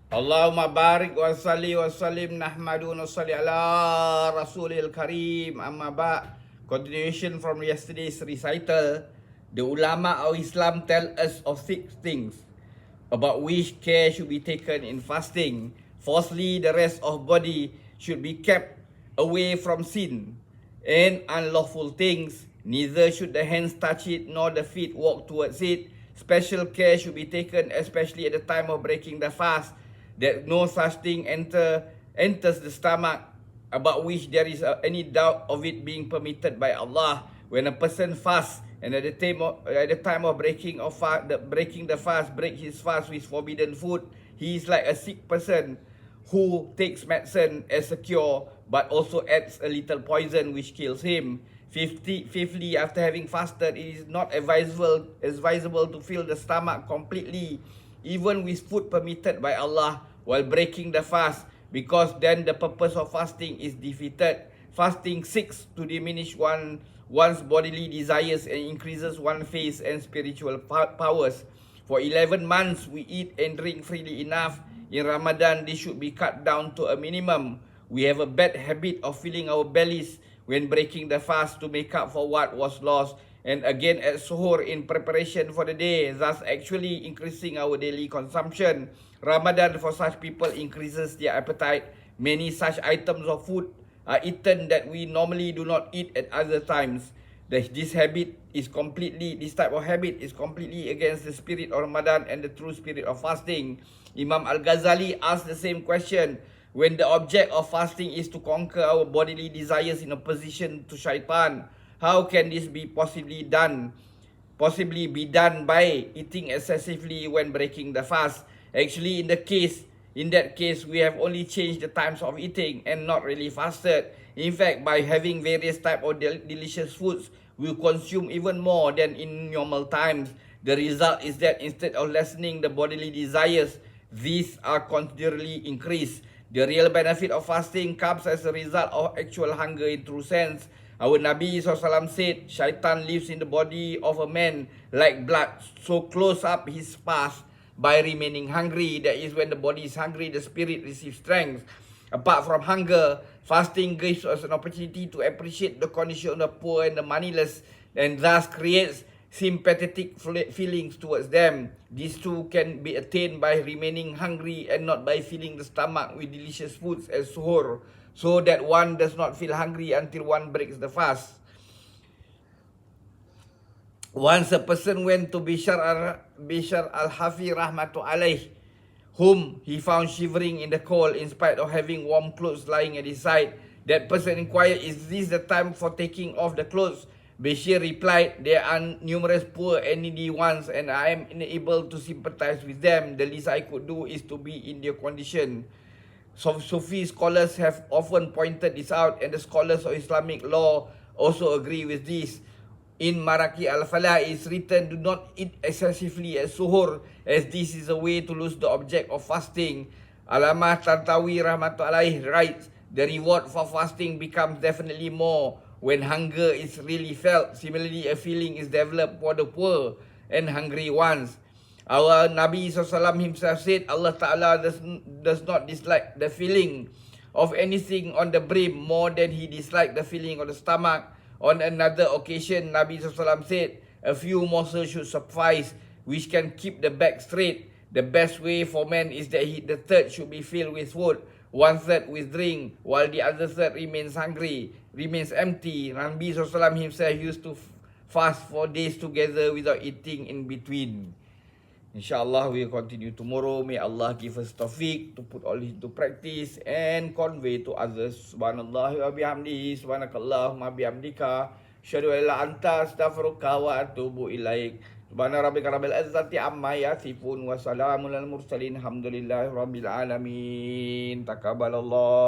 Allahumma barik wa salli wa sallim nahmadu wa salli ala rasulil kareem amma ba'. Continuation from yesterday's recital, the ulama of Islam tell us of 6 things about which care should be taken in fasting. Firstly, the rest of body should be kept away from sin and unlawful things. Neither should the hands touch it nor the feet walk towards it. Special care should be taken, especially at the time of breaking the fast, that no such thing enters the stomach about which there is any doubt of it being permitted by Allah. When a person fasts and at the time of breaking the fast, break his fast with forbidden food, he is like a sick person who takes medicine as a cure but also adds a little poison which kills him. Fifthly, after having fasted, it is not advisable to fill the stomach completely, even with food permitted by Allah, while breaking the fast, because then the purpose of fasting is defeated. Fasting seeks to diminish one's bodily desires and increases one's faith and spiritual powers. For 11 months, we eat and drink freely enough. In Ramadan, this should be cut down to a minimum. We have a bad habit of filling our bellies when breaking the fast to make up for what was lost, and again at suhoor in preparation for the day, thus actually increasing our daily consumption. Ramadan for such people increases their appetite. Many such items of food are eaten that we normally do not eat at other times. This type of habit is completely against the spirit of Ramadan and the true spirit of fasting. Imam Al-Ghazali asked the same question. When the object of fasting is to conquer our bodily desires in opposition to shaitan, how can this be possibly be done by eating excessively when breaking the fast? Actually, in that case, we have only changed the times of eating and not really fasted. In fact, by having various types of delicious foods, we consume even more than in normal times. The result is that instead of lessening the bodily desires, these are considerably increased. The real benefit of fasting comes as a result of actual hunger in true sense. Our Nabi SAW said, Shaitan lives in the body of a man like blood, so close up his fast by remaining hungry. That is, when the body is hungry, the spirit receives strength. Apart from hunger, fasting gives us an opportunity to appreciate the condition of the poor and the moneyless, and thus creates sympathetic feelings towards them. These two can be attained by remaining hungry and not by filling the stomach with delicious foods as suhoor, so that one does not feel hungry until one breaks the fast. Once a person went to Bishr al-Hafi rahmatu alayh, whom he found shivering in the cold in spite of having warm clothes lying at his side. That person inquired, "Is this the time for taking off the clothes?" Bashir replied, "There are numerous poor and needy ones, and I am unable to sympathize with them. The least I could do is to be in their condition." So Sufi scholars have often pointed this out, and the scholars of Islamic law also agree with this. In Maraki al-Falah is written, "Do not eat excessively at suhoor, as this is a way to lose the object of fasting." Alamah Kandhlawee rahmatullahi writes, "The reward for fasting becomes definitely more when hunger is really felt. Similarly, a feeling is developed for the poor and hungry ones." Our Nabi SAW himself said, Allah Ta'ala does not dislike the feeling of anything on the brim more than he disliked the feeling of the stomach. On another occasion, Nabi SAW said, "A few morsels should suffice, which can keep the back straight. The best way for man is that the third should be filled with food, 1/3 with drink, while the other third remains empty." Nabi SAW himself used to fast for days together without eating in between. InsyaAllah we will continue tomorrow. May Allah give us taufiq to put all this into practice and convey to others. Subhanallah wa bihamdihi, subhanakallahumma bihamdika, asyhadu an la anta astaghfiruka wa atubu ilaik. Subhana rabbika rabbil izzati amma yasifun wa salamun alal mursalin, alhamdulillahi rabbil alamin. Taqabbalallah.